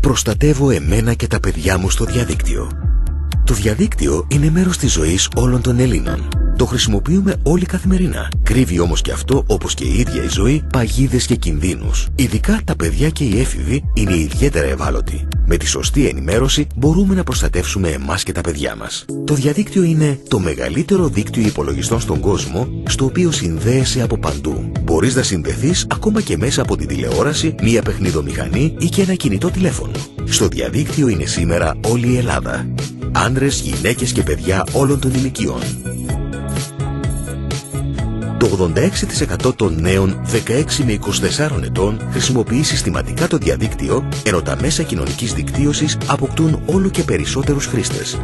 Προστατεύω εμένα και τα παιδιά μου στο διαδίκτυο. Το διαδίκτυο είναι μέρος της ζωής όλων των Ελλήνων. Το χρησιμοποιούμε όλοι καθημερινά. Κρύβει όμως και αυτό, όπως και η ίδια η ζωή, παγίδες και κινδύνους. Ειδικά τα παιδιά και οι έφηβοι είναι ιδιαίτερα ευάλωτοι. Με τη σωστή ενημέρωση μπορούμε να προστατεύσουμε εμάς και τα παιδιά μας. Το διαδίκτυο είναι το μεγαλύτερο δίκτυο υπολογιστών στον κόσμο, στο οποίο συνδέεσαι από παντού. Μπορείς να συνδεθείς ακόμα και μέσα από την τηλεόραση, μία παιχνιδομηχανή ή και ένα κινητό τηλέφωνο. Στο διαδίκτυο είναι σήμερα όλη η Ελλάδα. Άνδρες, γυναίκες και παιδιά όλων των ηλικιών. Το 86% των νέων 16 με 24 ετών χρησιμοποιεί συστηματικά το διαδίκτυο, ενώ τα μέσα κοινωνικής δικτύωσης αποκτούν όλο και περισσότερους χρήστες.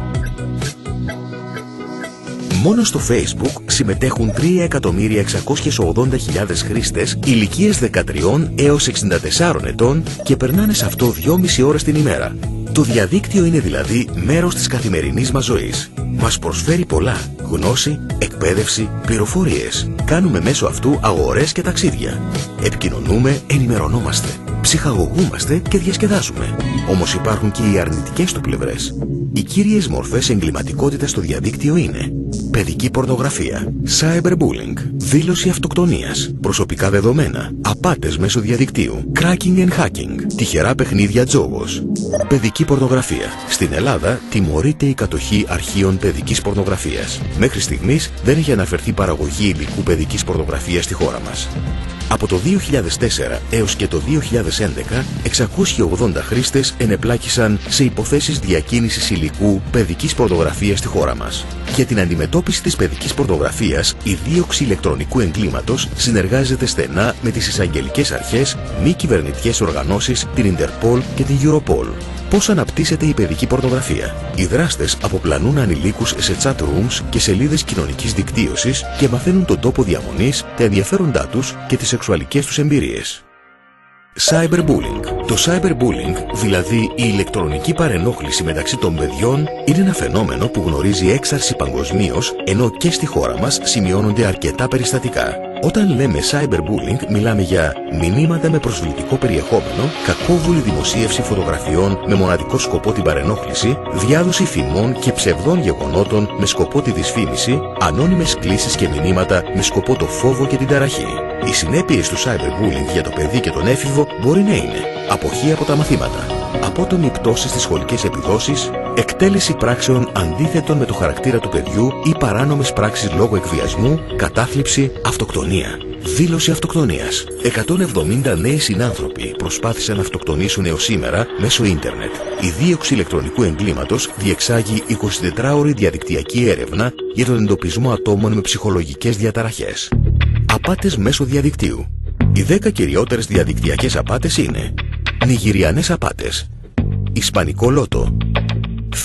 Μόνο στο Facebook συμμετέχουν 3.680.000 χρήστες ηλικίας 13 έως 64 ετών και περνάνε σε αυτό 2,5 ώρες την ημέρα. Το διαδίκτυο είναι δηλαδή μέρος της καθημερινής μας ζωής. Μας προσφέρει πολλά: γνώση, εκπαίδευση, πληροφορίες. Κάνουμε μέσω αυτού αγορές και ταξίδια. Επικοινωνούμε, ενημερωνόμαστε, ψυχαγωγούμαστε και διασκεδάζουμε. Όμως υπάρχουν και οι αρνητικές του πλευρές. Οι κύριες μορφές εγκληματικότητας στο διαδίκτυο είναι παιδική πορνογραφία, cyberbullying, δήλωση αυτοκτονίας, προσωπικά δεδομένα, απάτες μέσω διαδικτύου, cracking and hacking, τυχερά παιχνίδια τζόγος. Παιδική πορνογραφία. Στην Ελλάδα τιμωρείται η κατοχή αρχείων παιδικής πορνογραφίας. Μέχρι στιγμής δεν έχει αναφερθεί παραγωγή υλικού παιδικής πορνογραφίας στη χώρα μας. Από το 2004 έως και το 2011, 680 χρήστες ενεπλάκησαν σε υποθέσεις διακίνησης υλικού παιδικής πορνογραφίας στη χώρα μας. Για την αντιμετώπιση της παιδικής πορνογραφίας, η δίωξη ηλεκτρονικού εγκλήματος συνεργάζεται στενά με τις εισαγγελικές αρχές, μη κυβερνητικές οργανώσεις, την Interpol και την Europol. Πώς αναπτύσσεται η παιδική πορνογραφία? Οι δράστες αποπλανούν ανηλίκους σε chat rooms και σελίδες κοινωνικής δικτύωσης και μαθαίνουν τον τόπο διαμονής, τα ενδιαφέροντά τους και τις σεξουαλικές τους εμπειρίες. Cyberbullying. Το cyberbullying, δηλαδή η ηλεκτρονική παρενόχληση μεταξύ των παιδιών, είναι ένα φαινόμενο που γνωρίζει έξαρση παγκοσμίως, ενώ και στη χώρα μας σημειώνονται αρκετά περιστατικά. Όταν λέμε cyberbullying, μιλάμε για μηνύματα με προσβλητικό περιεχόμενο, κακόβουλη δημοσίευση φωτογραφιών με μοναδικό σκοπό την παρενόχληση, διάδοση φημών και ψευδών γεγονότων με σκοπό τη δυσφήμιση, ανώνυμες κλήσεις και μηνύματα με σκοπό το φόβο και την ταραχή. Οι συνέπειες του cyberbullying για το παιδί και τον έφηβο μπορεί να είναι αποχή από τα μαθήματα, απότομη πτώση στις σχολικές επιδόσεις, εκτέλεση πράξεων αντίθετων με το χαρακτήρα του παιδιού ή παράνομες πράξεις λόγω εκβιασμού, κατάθλιψη, αυτοκτονία. Δήλωση αυτοκτονίας. 170 νέοι συνάνθρωποι προσπάθησαν να αυτοκτονήσουν έως σήμερα μέσω ίντερνετ. Η δίωξη ηλεκτρονικού εγκλήματος διεξάγει 24ωρη διαδικτυακή έρευνα για τον εντοπισμό ατόμων με ψυχολογικές διαταραχές. Απάτες μέσω διαδικτύου. Οι 10 κυριότερες διαδικτυακές απάτες είναι νιγηριανές απάτες, ισπανικό λότο,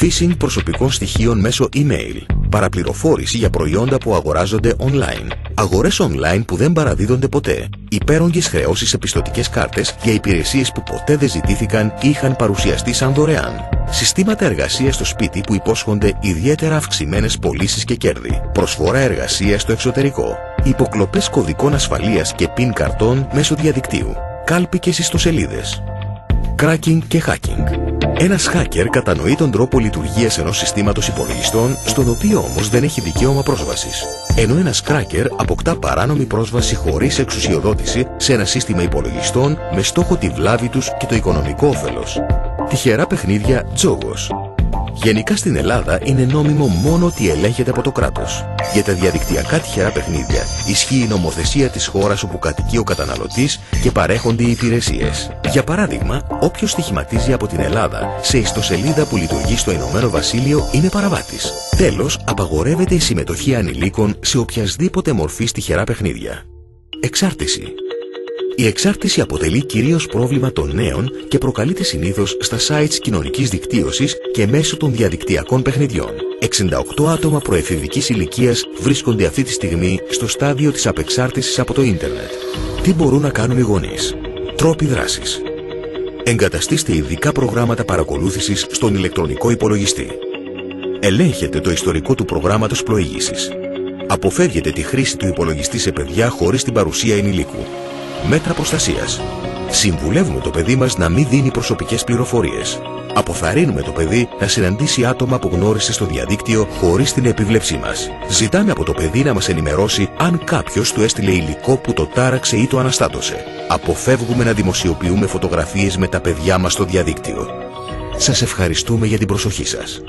phishing προσωπικών στοιχείων μέσω email, παραπληροφόρηση για προϊόντα που αγοράζονται online, αγορές online που δεν παραδίδονται ποτέ, υπέρογγες χρεώσεις σε πιστωτικές κάρτες για υπηρεσίες που ποτέ δεν ζητήθηκαν ή είχαν παρουσιαστεί σαν δωρεάν, συστήματα εργασίας στο σπίτι που υπόσχονται ιδιαίτερα αυξημένες πωλήσεις και κέρδη, προσφορά εργασίας στο εξωτερικό, υποκλοπές κωδικών ασφαλείας και PIN καρτών μέσω διαδικτύου, κάλπικες ιστοσελίδες, cracking και hacking. Ένας hacker κατανοεί τον τρόπο λειτουργίας ενός συστήματος υπολογιστών, στον οποίο όμως δεν έχει δικαίωμα πρόσβασης. Ενώ ένας cracker αποκτά παράνομη πρόσβαση χωρίς εξουσιοδότηση σε ένα σύστημα υπολογιστών με στόχο τη βλάβη τους και το οικονομικό όφελος. Τυχερά παιχνίδια τζόγος. Γενικά στην Ελλάδα είναι νόμιμο μόνο ότι ελέγχεται από το κράτος. Για τα διαδικτυακά τυχερά παιχνίδια ισχύει η νομοθεσία της χώρας όπου κατοικεί ο καταναλωτής και παρέχονται οι υπηρεσίες. Για παράδειγμα, όποιος στοιχηματίζει από την Ελλάδα σε ιστοσελίδα που λειτουργεί στο Ηνωμένο Βασίλειο είναι παραβάτης. Τέλος, απαγορεύεται η συμμετοχή ανηλίκων σε οποιασδήποτε μορφή τυχερά παιχνίδια. Εξάρτηση. Η εξάρτηση αποτελεί κυρίως πρόβλημα των νέων και προκαλείται συνήθως στα sites κοινωνικής δικτύωσης και μέσω των διαδικτυακών παιχνιδιών. 68 άτομα προεφηβικής ηλικίας βρίσκονται αυτή τη στιγμή στο στάδιο της απεξάρτησης από το ίντερνετ. Τι μπορούν να κάνουν οι γονείς? Τρόποι δράσης. Εγκαταστήστε ειδικά προγράμματα παρακολούθησης στον ηλεκτρονικό υπολογιστή. Ελέγχετε το ιστορικό του προγράμματος πλοήγησης. Αποφεύγετε τη χρήση του υπολογιστή σε παιδιά χωρίς την παρουσία ενηλίκου. Μέτρα προστασίας. Συμβουλεύουμε το παιδί μας να μην δίνει προσωπικές πληροφορίες. Αποθαρρύνουμε το παιδί να συναντήσει άτομα που γνώρισε στο διαδίκτυο χωρίς την επίβλεψή μας. Ζητάμε από το παιδί να μας ενημερώσει αν κάποιος του έστειλε υλικό που το τάραξε ή το αναστάτωσε. Αποφεύγουμε να δημοσιοποιούμε φωτογραφίες με τα παιδιά μας στο διαδίκτυο. Σας ευχαριστούμε για την προσοχή σας.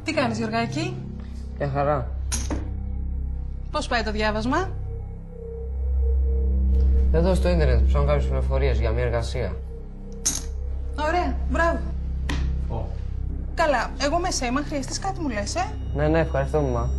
Τι κάνεις, Γιωργάκη? Μια χαρά. Πώς πάει το διάβασμα? Εδώ στο ίντερνετ ψάχνω κάποιες πληροφορίες για μια εργασία. Ωραία, μπράβο. Καλά, εγώ μέσα είμαι, αν χρειαστείς κάτι μου λες, Ναι, ευχαριστώ, μαμά.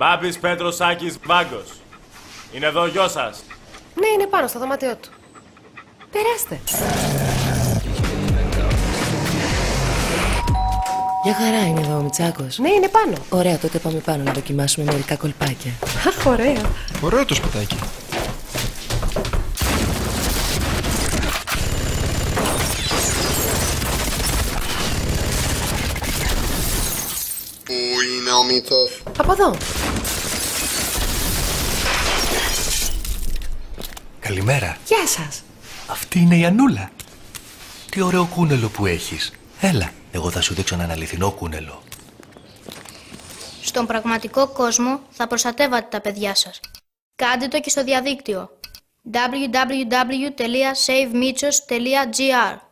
Μπάμπης Πέτρος Σάκης Βάγκος. Είναι εδώ ο γιος σας? Ναι, είναι πάνω στο δωμάτιό του. Περάστε. Μια χαρά είναι εδώ ο Μητσάκος. Ναι, είναι πάνω. Ωραία, τότε πάμε πάνω να δοκιμάσουμε μερικά κολπάκια. Αχ, ωραία. Ωραίο το σπιτάκι. Πού είναι ο Μήτσος? Από εδώ. Καλημέρα. Γεια σας. Αυτή είναι η Ανούλα. Τι ωραίο κούνελο που έχεις. Έλα, εγώ θα σου δείξω έναν αληθινό κούνελο. Στον πραγματικό κόσμο θα προστατεύατε τα παιδιά σας. Κάντε το και στο διαδίκτυο. www.savemichos.gr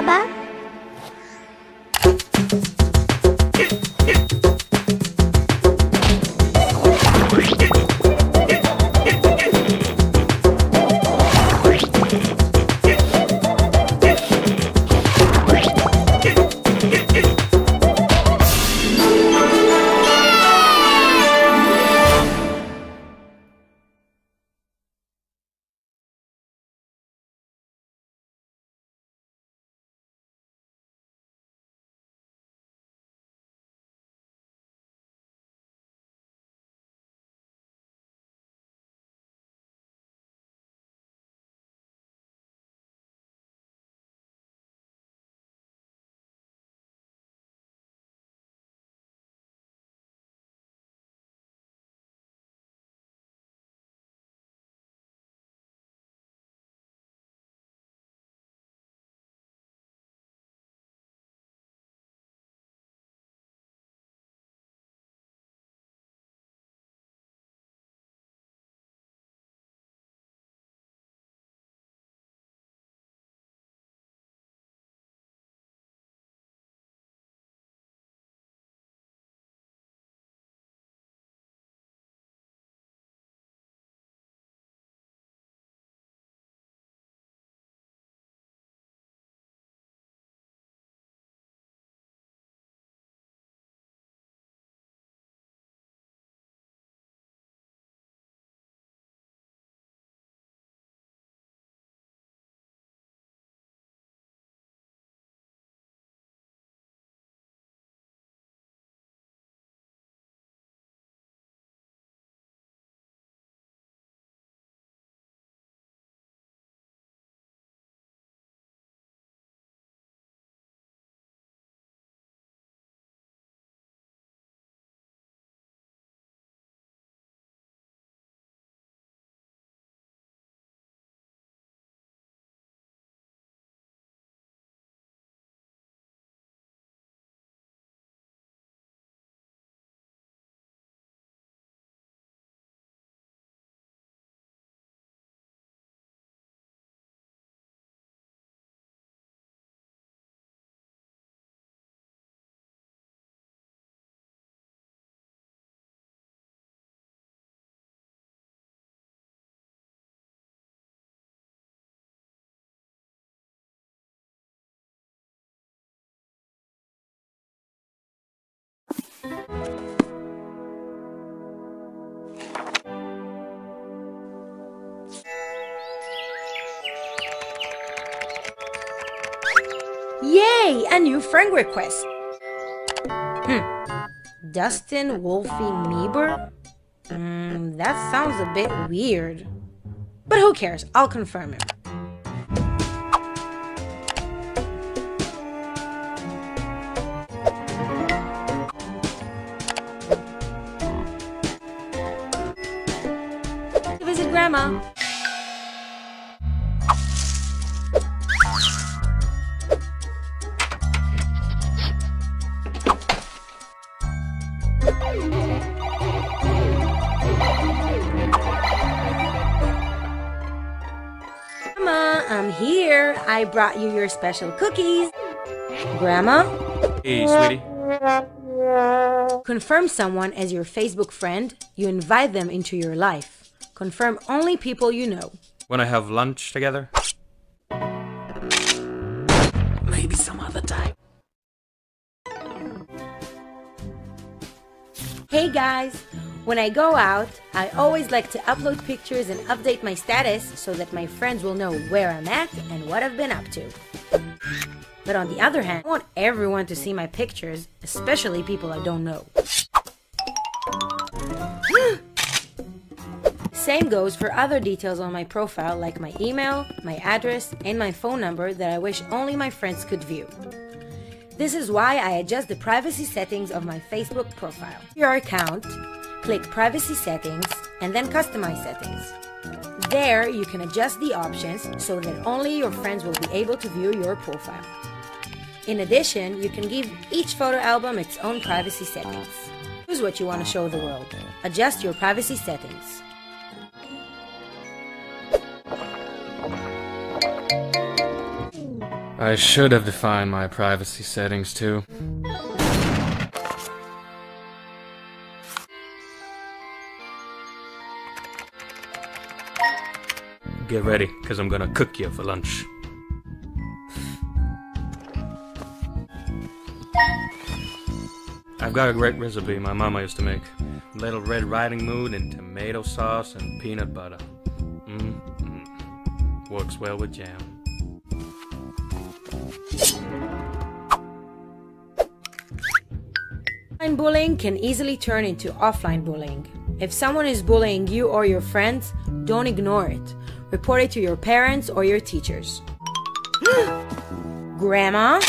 Μπαμπά. Yay! A new friend request. Dustin Wolfie Meeber? That sounds a bit weird. But who cares? I'll confirm him. Visit Grandma. Grandma, I'm here. I brought you your special cookies. Grandma? Hey, sweetie. Confirm someone as your Facebook friend. You invite them into your life. Confirm only people you know. Wanna have lunch together? Maybe some other time. Hey guys! When I go out, I always like to upload pictures and update my status so that my friends will know where I'm at and what I've been up to. But on the other hand, I want everyone to see my pictures, especially people I don't know. Same goes for other details on my profile like my email, my address, and my phone number that I wish only my friends could view. This is why I adjust the privacy settings of my Facebook profile. Your account, click Privacy Settings, and then Customize Settings. There, you can adjust the options so that only your friends will be able to view your profile. In addition, you can give each photo album its own privacy settings. Choose what you want to show the world. Adjust your privacy settings. I should have defined my privacy settings too. Get ready, because I'm gonna cook you for lunch. I've got a great recipe my mama used to make. Little Red Riding Hood and tomato sauce and peanut butter. Works well with jam. Online bullying can easily turn into offline bullying. If someone is bullying you or your friends, don't ignore it. Report it to your parents or your teachers. Grandma?